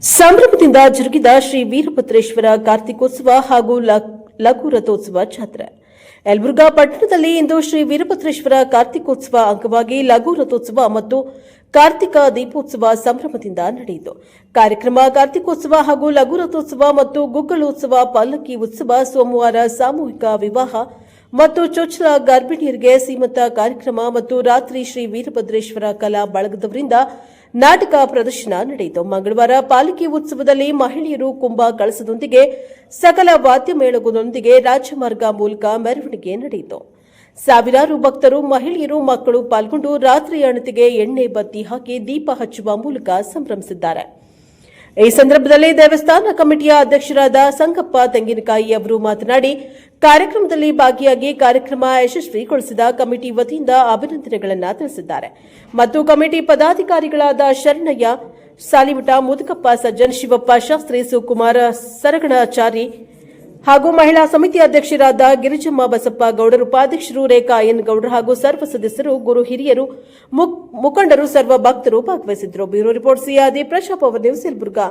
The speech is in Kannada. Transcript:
ಸಂಭ್ರಮದಿಂದ ಜರುಗಿದ ಶ್ರೀ ವೀರಭದ್ರೇಶ್ವರ ಕಾರ್ತಿಕೋತ್ಸವ ಹಾಗೂ ಲಘು ರಥೋತ್ಸವ ಜಾತ್ರೆ. ಯಲಬುರ್ಗಾ ಪಟ್ಟಣದಲ್ಲಿ ಇಂದು ಶ್ರೀ ವೀರಭದ್ರೇಶ್ವರ ಕಾರ್ತಿಕೋತ್ಸವ ಅಂಗವಾಗಿ ಲಘು ರಥೋತ್ಸವ ಮತ್ತು ಕಾರ್ತಿಕ ದೀಪೋತ್ಸವ ಸಂಭ್ರಮದಿಂದ ನಡೆಯಿತು. ಕಾರ್ಯಕ್ರಮ ಕಾರ್ತಿಕೋತ್ಸವ ಹಾಗೂ ಲಘು ರಥೋತ್ಸವ ಮತ್ತು ಗುಗ್ಗಳೋತ್ಸವ, ಪಲ್ಲಕ್ಕಿ ಉತ್ಸವ, ಸೋಮವಾರ ಸಾಮೂಹಿಕ ವಿವಾಹ ಮತ್ತು ಚೊಚ್ಚಲ ಗರ್ಭಿಣಿಯರಿಗೆ ಸೀಮಂತ ಕಾರ್ಯಕ್ರಮ ಮತ್ತು ರಾತ್ರಿ ಶ್ರೀ ವೀರಭದ್ರೇಶ್ವರ ಕಲಾ ಬಳಗದವರಿಂದ ನಾಟಕ ಪ್ರದರ್ಶನ ನಡೆಯಿತು. ಮಂಗಳವಾರ ಪಾಲಿಕೆ ಉತ್ಸವದಲ್ಲಿ ಮಹಿಳೆಯರು ಕುಂಭ ಕಳಸದೊಂದಿಗೆ ಸಕಲ ವಾದ್ಯ ಮೇಳಗಳೊಂದಿಗೆ ರಾಜಮಾರ್ಗ ಮೂಲಕ ಮೆರವಣಿಗೆ ನಡೆಯಿತು. ಸಾವಿರಾರು ಭಕ್ತರು, ಮಹಿಳೆಯರು, ಮಕ್ಕಳು ಪಾಲ್ಗೊಂಡು ರಾತ್ರಿ ಅಣತಿಗೆ ಎಣ್ಣೆ ಬತ್ತಿ ಹಾಕಿ ದೀಪ ಹಚ್ಚುವ ಮೂಲಕ ಸಂಭ್ರಮಿಸಿದ್ದಾರೆ. ಈ ಸಂದರ್ಭದಲ್ಲಿ ದೇವಸ್ಥಾನ ಕಮಿಟಿಯ ಅಧ್ಯಕ್ಷರಾದ ಸಂಗಪ್ಪ ತೆಂಗಿನಕಾಯಿ ಅವರು ಮಾತನಾಡಿ, ಕಾರ್ಯಕ್ರಮದಲ್ಲಿ ಭಾಗಿಯಾಗಿ ಕಾರ್ಯಕ್ರಮ ಯಶಸ್ವಿಗೊಳಿಸಿದ ಕಮಿಟಿ ವತಿಯಿಂದ ಅಭಿನಂದನೆಗಳನ್ನು ತಿಳಿಸಿದ್ದಾರೆ ಮತ್ತು ಕಮಿಟಿ ಪದಾಧಿಕಾರಿಗಳಾದ ಶರಣಯ್ಯ ಸಾಲಿಮಠ, ಮುದುಕಪ್ಪ ಸಜ್ಜನ್, ಶಿವಪ್ಪ ಶಾಸ್ತ್ರಿ, ಸುಕುಮಾರ ಸರಗಣಾಚಾರಿ ಹಾಗೂ ಮಹಿಳಾ ಸಮಿತಿ ಅಧ್ಯಕ್ಷರಾದ ಗಿರಿಜಮ್ಮ ಬಸಪ್ಪ ಗೌಡರು, ಉಪಾಧ್ಯಕ್ಷರು ರೇಖಾ ಎನ್ ಗೌಡರು ಹಾಗೂ ಸರ್ವ ಸದಸ್ಯರು, ಗುರು ಹಿರಿಯರು, ಮುಖಂಡರು, ಸರ್ವ ಭಕ್ತರು ಭಾಗವಹಿಸಿದ್ದರು. ಬ್ಯೂರೋ ರಿಪೋರ್ಟ್ ಸಿಆದಿ, ಪ್ರಜಾಪವರ್ ನ್ಯೂಸ್, ಯಲಬುರ್ಗಾ.